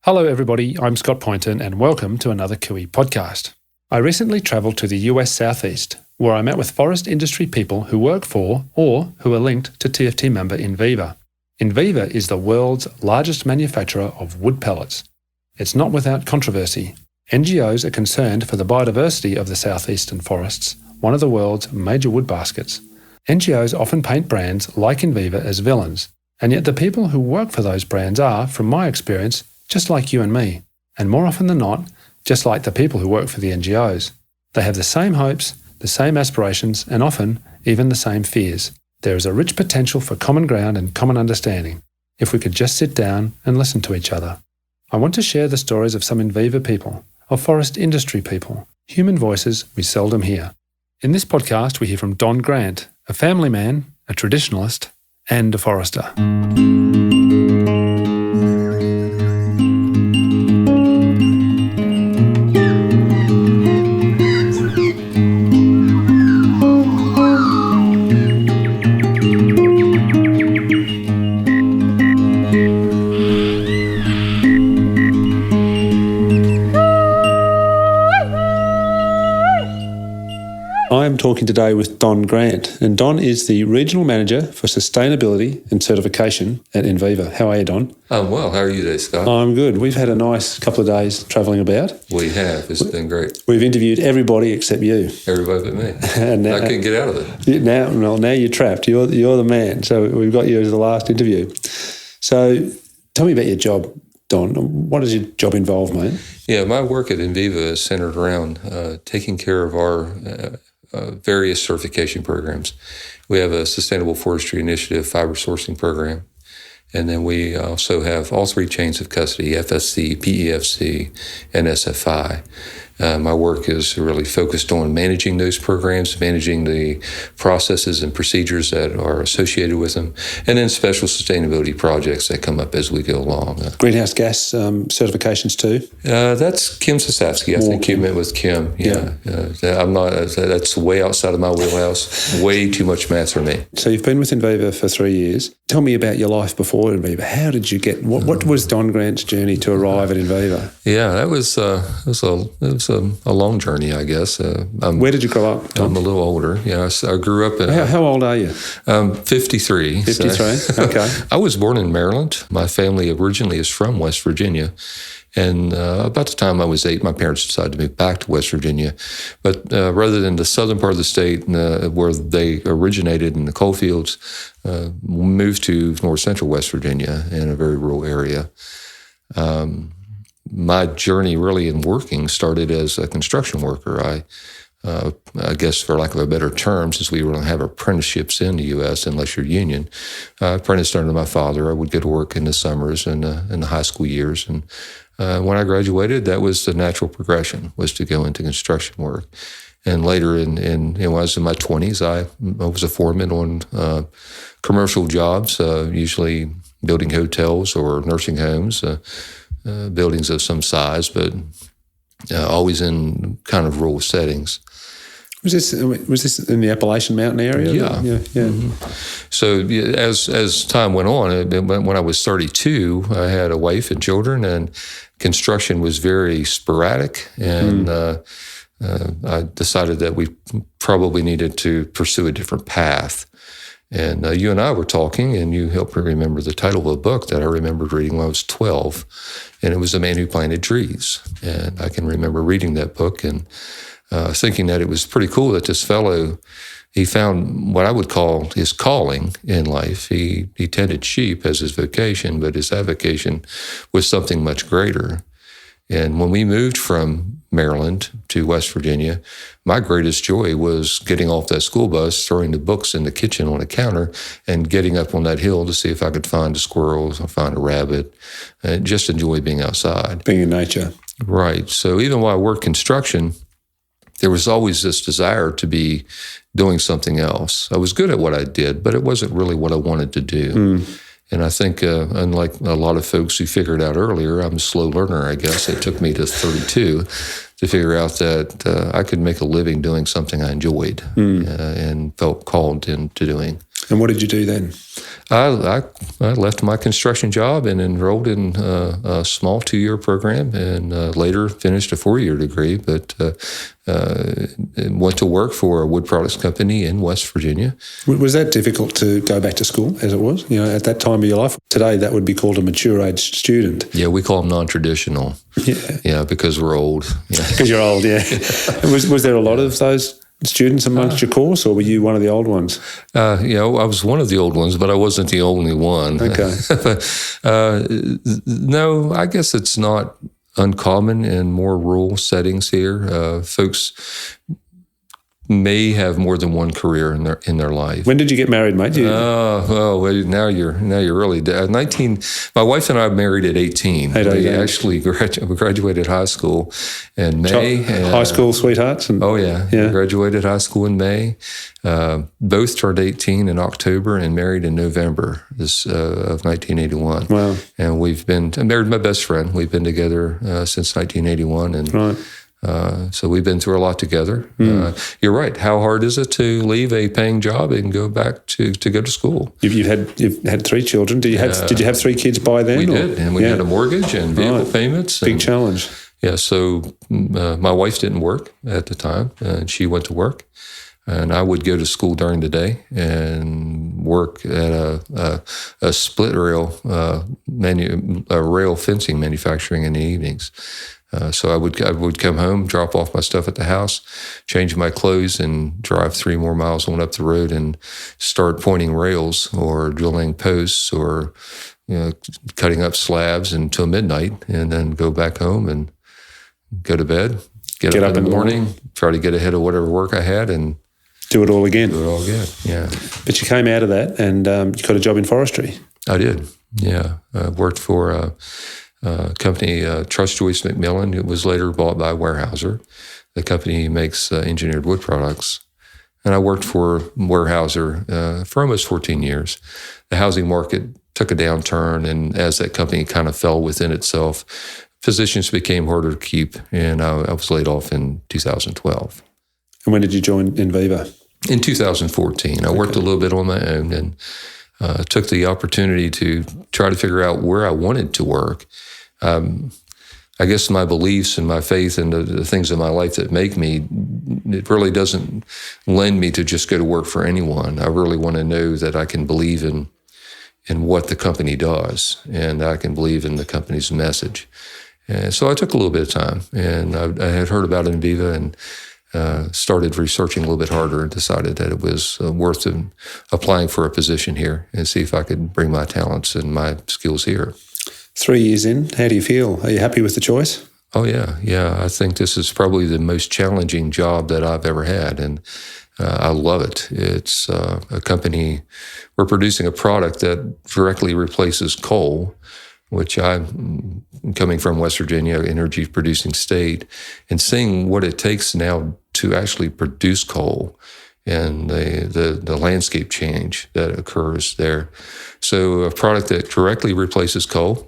Hello everybody, I'm Scott Poynton and welcome to another Cooee podcast. I recently travelled to the US Southeast where I met with forest industry people who work for or who are linked to TFT member Enviva. Enviva is the world's largest manufacturer of wood pellets. It's not without controversy. NGOs are concerned for the biodiversity of the southeastern forests, one of the world's major wood baskets. NGOs often paint brands like Enviva as villains, and yet the people who work for those brands are, from my experience, just like you and me, and more often than not, just like the people who work for the NGOs. They have the same hopes, the same aspirations, and often even the same fears. There is a rich potential for common ground and common understanding, if we could just sit down and listen to each other. I want to share the stories of some Enviva people, of forest industry people, human voices we seldom hear. In this podcast, we hear from Don Grant, a family man, a traditionalist, and a forester. I'm talking today with Don Grant, and Don is the Regional Manager for Sustainability and Certification at Enviva. How are you, Don? I'm well. How are you today, Scott? I'm good. We've had a nice couple of days travelling about. We have. It's been great. We've interviewed everybody except you. Everybody but me. And now, I couldn't get out of it. Now you're trapped. You're the man. So we've got you as the last interview. So tell me about your job, Don. What does your job involve, mate? Yeah, my work at Enviva is centered around taking care of our various certification programs. We have a Sustainable Forestry Initiative fiber sourcing program, and then we also have all three chains of custody, FSC, PEFC, and SFI. My work is really focused on managing those programs, managing the processes and procedures that are associated with them, and then special sustainability projects that come up as we go along. Greenhouse gas certifications too? That's Kim Sasavsky. I think you met with Kim. Yeah. I'm not. That's way outside of my wheelhouse. Way too much math for me. So you've been with Enviva for 3 years. Tell me about your life before Enviva. How did you get? What was Don Grant's journey to arrive at Enviva? Yeah, that was a long journey, I guess. Where did you grow up, Don? I'm a little older. Yeah, I grew up in... How old are you? 53. 53, so. Okay. I was born in Maryland. My family originally is from West Virginia. And about the time I was 8, my parents decided to move back to West Virginia. But rather than the southern part of the state where they originated in the coal fields, moved to north central West Virginia in a very rural area. My journey really in working started as a construction worker. I guess for lack of a better term, since we don't have apprenticeships in the U.S. unless you're union, I apprenticed under my father. I would go to work in the summers and in the high school years. And when I graduated, that was the natural progression, was to go into construction work. And later when I was in my 20s, I was a foreman on commercial jobs, usually building hotels or nursing homes, buildings of some size, but always in kind of rural settings. Was this in the Appalachian Mountain area? Yeah. Mm-hmm. So as time went on, when I was 32, I had a wife and children, and construction was very sporadic, and I decided that we probably needed to pursue a different path. And you and I were talking, and you helped me remember the title of a book that I remembered reading when I was 12, and it was A Man Who Planted Trees. And I can remember reading that book and thinking that it was pretty cool that this fellow, he found what I would call his calling in life. He tended sheep as his vocation, but his avocation was something much greater. And when we moved from Maryland to West Virginia, my greatest joy was getting off that school bus, throwing the books in the kitchen on a counter, and getting up on that hill to see if I could find a squirrel or find a rabbit, and just enjoy being outside. Being in nature. Right. So even while I worked construction, there was always this desire to be doing something else. I was good at what I did, but it wasn't really what I wanted to do. And I think, unlike a lot of folks who figured out earlier, I'm a slow learner, I guess. It took me to 32 to figure out that I could make a living doing something I enjoyed and felt called into doing. And what did you do then? I left my construction job and enrolled in a small 2-year program, and later finished a 4-year degree, but went to work for a wood products company in West Virginia. Was that difficult to go back to school as it was, at that time of your life? Today, that would be called a mature age student. Yeah, we call them non-traditional. Yeah, because we're old. Because you're old, yeah. Was there a lot of those students amongst your course, or were you one of the old ones? I was one of the old ones, but I wasn't the only one. Okay. No, I guess it's not uncommon in more rural settings here. Folks may have more than one career in their life. When did you get married, mate? Now you're really 19. My wife and I married at 18. We actually graduated high school in May. High school sweethearts? We graduated high school in May. Both turned 18 in October and married in November of 1981. Wow. And I married my best friend. We've been together since 1981. And right. So we've been through a lot together. You're right. How hard is it to leave a paying job and go back to go to school? You've had 3 children. Did you have 3 kids by then? We did, and we had a mortgage and vehicle payments. Big challenge. Yeah. So my wife didn't work at the time, and she went to work, and I would go to school during the day and work at a split rail rail fencing manufacturing in the evenings. So I would come home, drop off my stuff at the house, change my clothes, and drive 3 more miles on up the road and start pointing rails or drilling posts or cutting up slabs until midnight, and then go back home and go to bed. Get up in the morning, try to get ahead of whatever work I had, and do it all again. Yeah. But you came out of that and you got a job in forestry. I did. Yeah, I worked for company, Trust Joyce McMillan. It was later bought by Weyerhaeuser. The company makes engineered wood products. And I worked for Weyerhaeuser for almost 14 years. The housing market took a downturn, and as that company kind of fell within itself, positions became harder to keep, and I was laid off in 2012. And when did you join Enviva? In 2014. I worked a little bit on my own and took the opportunity to try to figure out where I wanted to work. I guess my beliefs and my faith and the things in my life that make me, it really doesn't lend me to just go to work for anyone. I really want to know that I can believe in what the company does, and I can believe in the company's message. And so I took a little bit of time, and I had heard about Enviva and started researching a little bit harder and decided that it was worth applying for a position here and see if I could bring my talents and my skills here. 3 years in, how do you feel? Are you happy with the choice? Oh, yeah. Yeah, I think this is probably the most challenging job that I've ever had, and I love it. It's a company, we're producing a product that directly replaces coal, which I'm coming from West Virginia, energy-producing state, and seeing what it takes now to actually produce coal and the landscape change that occurs there. So a product that directly replaces coal.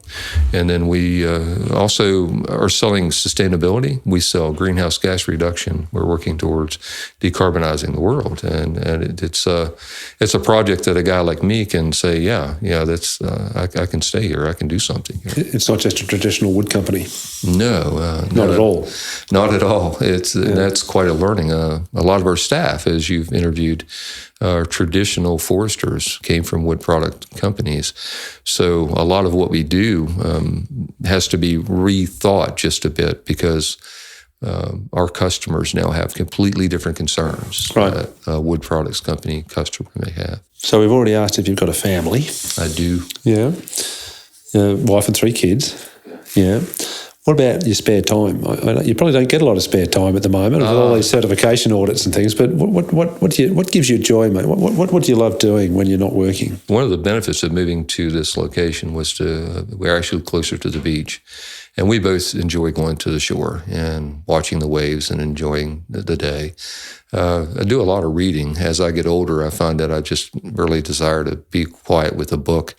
And then we also are selling sustainability. We sell greenhouse gas reduction. We're working towards decarbonizing the world. And it's a project that a guy like me can say, that's I can stay here. I can do something here. It's not just a traditional wood company. No. Not at all. Not at all. That's quite a learning. A lot of our staff, as you've interviewed, our traditional foresters came from wood product companies. So a lot of what we do has to be rethought just a bit because our customers now have completely different concerns that a wood products company customer may have. So we've already asked if you've got a family. I do. Yeah. Wife and 3 kids. Yeah. What about your spare time? You probably don't get a lot of spare time at the moment with all these certification audits and things, but what gives you joy, mate? What do you love doing when you're not working? One of the benefits of moving to this location was we're actually closer to the beach, and we both enjoy going to the shore and watching the waves and enjoying the day. I do a lot of reading. As I get older, I find that I just really desire to be quiet with a book.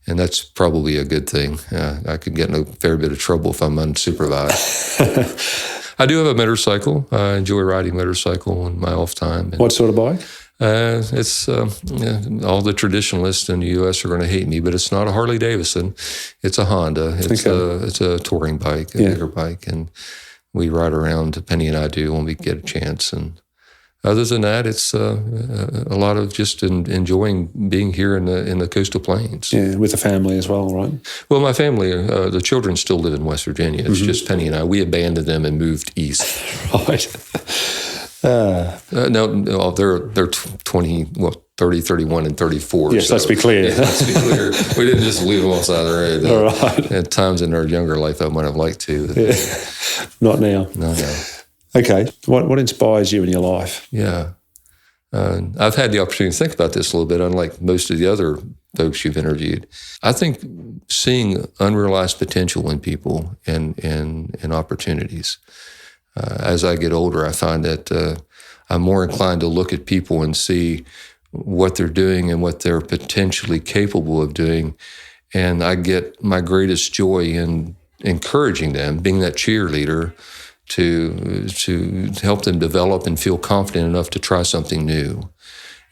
And that's probably a good thing. I could get in a fair bit of trouble if I'm unsupervised. I do have a motorcycle. I enjoy riding motorcycle in my off time. What sort of bike? It's all the traditionalists in the U.S. are going to hate me, but it's not a Harley Davidson. It's a Honda. It's a touring bike, a bigger bike, and we ride around. Penny and I do when we get a chance. And other than that, it's a lot of just enjoying being here in the coastal plains. Yeah, with the family as well, right? Well, my family, the children still live in West Virginia. It's just Penny and I. We abandoned them and moved east. Right. No, they're 30, 31, and 34. Yes, so, let's be clear. Yeah, let's be clear. We didn't just leave them on the side of the road. All right. At times in their younger life, I might have liked to. Yeah. Not now. No. Okay. What inspires you in your life? Yeah. I've had the opportunity to think about this a little bit, unlike most of the other folks you've interviewed. I think seeing unrealized potential in people and opportunities. As I get older, I find that I'm more inclined to look at people and see what they're doing and what they're potentially capable of doing. And I get my greatest joy in encouraging them, being that cheerleader, to help them develop and feel confident enough to try something new.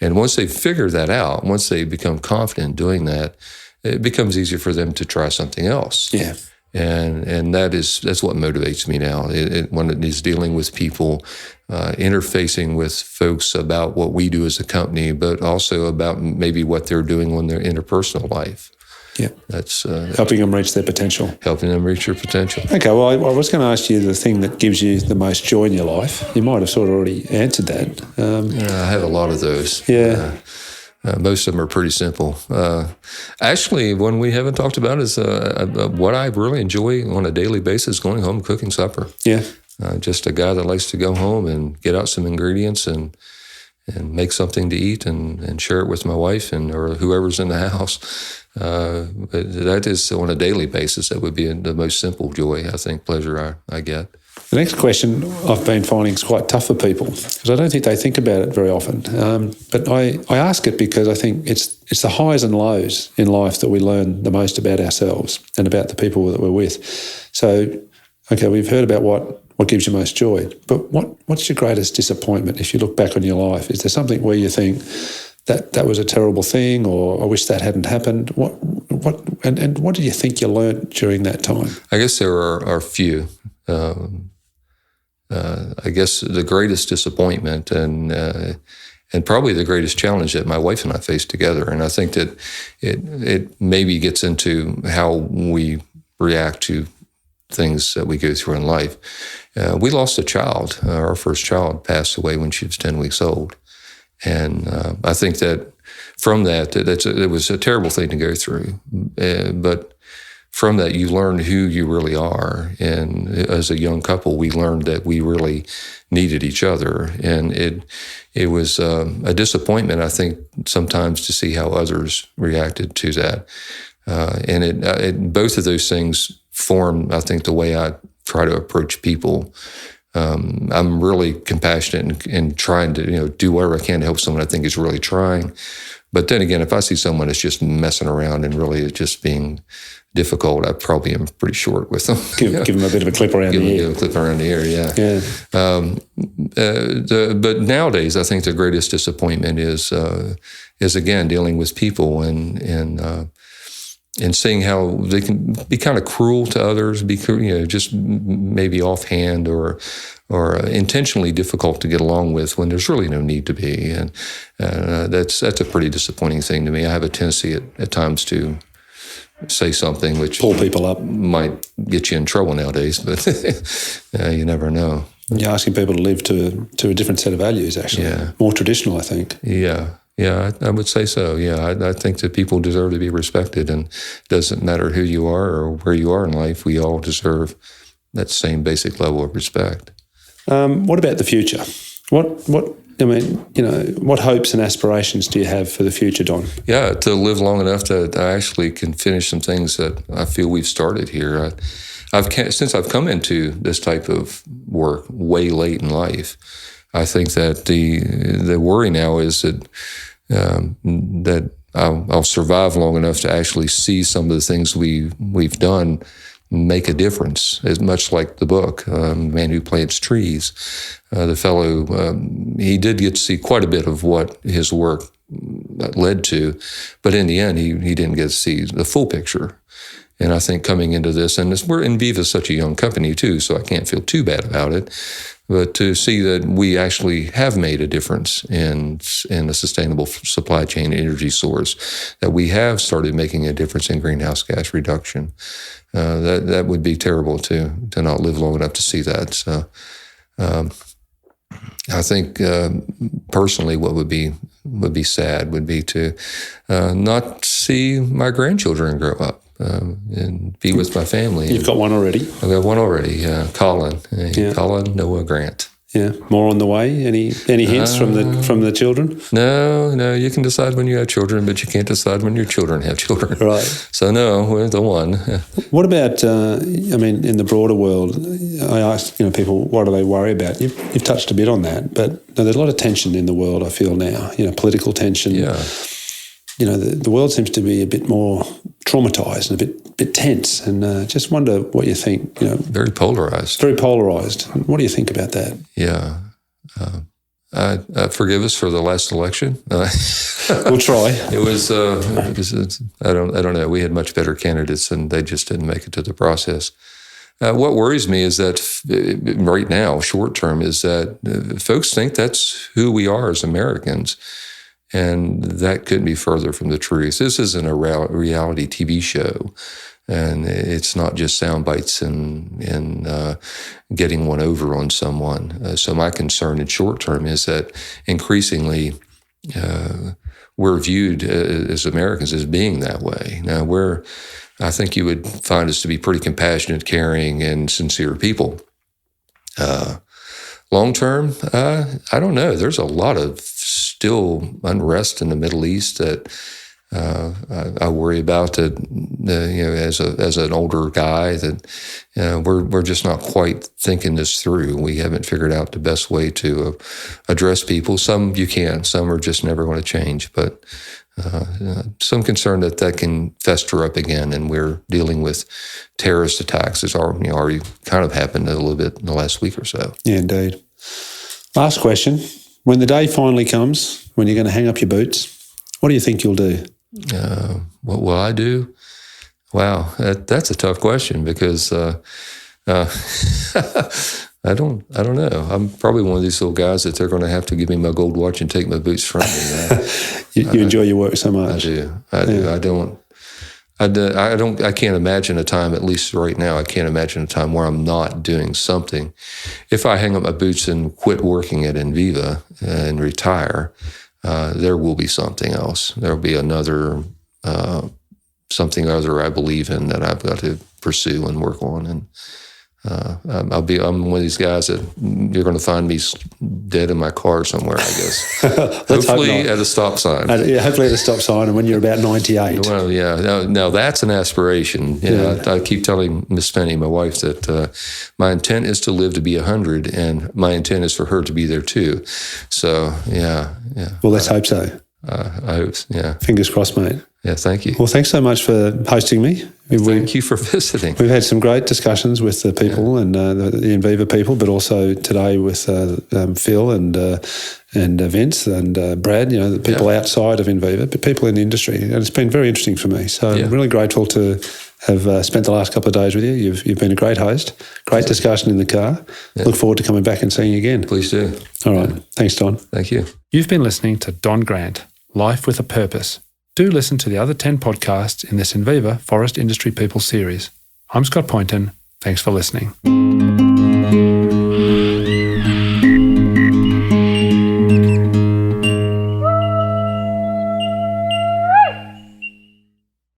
And once they figure that out, once they become confident doing that, it becomes easier for them to try something else. Yeah. And that's what motivates me now. When it is dealing with people, interfacing with folks about what we do as a company, but also about maybe what they're doing in their interpersonal life. Yeah, that's helping them reach their potential. Helping them reach their potential. Okay, well, I was going to ask you the thing that gives you the most joy in your life. You might have sort of already answered that. I have a lot of those. Yeah. Most of them are pretty simple. Actually, one we haven't talked about is what I really enjoy on a daily basis, going home and cooking supper. Yeah. Just a guy that likes to go home and get out some ingredients and make something to eat and share it with my wife or whoever's in the house. But that is on a daily basis. That would be the most simple joy, I think, pleasure I get. The next question I've been finding is quite tough for people because I don't think they think about it very often. But I ask it because I think it's the highs and lows in life that we learn the most about ourselves and about the people that we're with. So, okay, we've heard about what gives you most joy, but what's your greatest disappointment if you look back on your life? Is there something where you think that was a terrible thing, or I wish that hadn't happened? What do you think you learned during that time? I guess there are a few. I guess the greatest disappointment and probably the greatest challenge that my wife and I faced together, and I think that it maybe gets into how we react to things that we go through in life. We lost a child. Our first child passed away when she was 10 weeks old. And I think that from that, it was a terrible thing to go through. But from that, you learn who you really are. And as a young couple, we learned that we really needed each other. And it was a disappointment, I think, sometimes to see how others reacted to that. And both of those things form, I think, the way I try to approach people. I'm really compassionate and trying to, do whatever I can to help someone I think is really trying. But then again, if I see someone that's just messing around and really just being difficult, I probably am pretty short with them. Give them a bit of a clip around the ear. Give them a clip around the ear, yeah. But nowadays, I think the greatest disappointment is again dealing with people and seeing how they can be kind of cruel to others, just maybe offhand or intentionally difficult to get along with when there's really no need to be. And that's a pretty disappointing thing to me. I have a tendency at times to say something which pull people up, might get you in trouble nowadays, but you never know. You're asking people to live to a different set of values, actually. Yeah. More traditional, I think. Yeah, I would say so. Yeah, I think that people deserve to be respected, and it doesn't matter who you are or where you are in life. We all deserve that same basic level of respect. What about the future? What hopes and aspirations do you have for the future, Don? Yeah, to live long enough that I actually can finish some things that I feel we've started here. Since I've come into this type of work way late in life, I think that the worry now is that I'll survive long enough to actually see some of the things we've done make a difference, as much like the book, Man Who Plants Trees. The fellow, he did get to see quite a bit of what his work led to, but in the end, he didn't get to see the full picture. And I think coming into this, and Enviva is such a young company too, so I can't feel too bad about it. But to see that we actually have made a difference in a sustainable supply chain energy source, that we have started making a difference in greenhouse gas reduction, that would be terrible to not live long enough to see that. So I think personally, what would be sad would be to not see my grandchildren grow up. And be with my family. You've got one already? I've got one already, Colin. Colin Noah Grant. Yeah, more on the way. Any hints from the children? No. You can decide when you have children, but you can't decide when your children have children. Right. So no, we're the one. What about? In the broader world, I ask people, what do they worry about? You've touched a bit on that, but there's a lot of tension in the world. I feel now, political tension. Yeah. The world seems to be a bit more traumatized and a bit tense, and just wonder what you think. Very polarized. Very polarized. What do you think about that? Yeah. Forgive us for the last election. We'll try. It was. I don't know. We had much better candidates, and they just didn't make it to the process. What worries me is that right now, short term, is that folks think that's who we are as Americans. And that couldn't be further from the truth. This isn't a reality TV show, and it's not just sound bites and getting one over on someone. So my concern in short term is that increasingly we're viewed as Americans as being that way. Now, I think you would find us to be pretty compassionate, caring, and sincere people. Long term, I don't know. There's a lot of still unrest in the Middle East that I worry about. That as an older guy, that we're just not quite thinking this through. We haven't figured out the best way to address people. Some you can, some are just never going to change. But some concern that can fester up again, and we're dealing with terrorist attacks. It's already kind of happened a little bit in the last week or so. Yeah, indeed. Last question. When the day finally comes, when you're going to hang up your boots, what do you think you'll do? What will I do? Wow, that's a tough question because I don't know. I'm probably one of these little guys that they're going to have to give me my gold watch and take my boots from me. You enjoy your work so much. I do. I can't imagine a time, at least right now, I can't imagine a time where I'm not doing something. If I hang up my boots and quit working at Enviva and retire, there will be something else. There will be another, something other I believe in that I've got to pursue and work on. And I'm one of these guys that you're going to find me dead in my car somewhere, I guess. Hopefully at a stop sign. Hopefully at a stop sign, and when you're about 98. Well, yeah. Now that's an aspiration. I keep telling Miss Penny, my wife, that my intent is to live to be 100, and my intent is for her to be there too. So, yeah. Well, let's hope so. I hope, yeah. Fingers crossed, mate. Yeah, thank you. Well, thanks so much for hosting me. Thank you for visiting. We've had some great discussions with the people and the Enviva people, but also today with Phil and Vince and Brad, the people outside of Enviva, but people in the industry. And it's been very interesting for me. So I'm really grateful to have spent the last couple of days with you. You've been a great host, great discussion in the car. Yeah. Look forward to coming back and seeing you again. Please do. All right. Thanks, Don. Thank you. You've been listening to Don Grant, Life with a Purpose. Do listen to the other 10 podcasts in this Enviva Forest Industry People series. I'm Scott Poynton. Thanks for listening.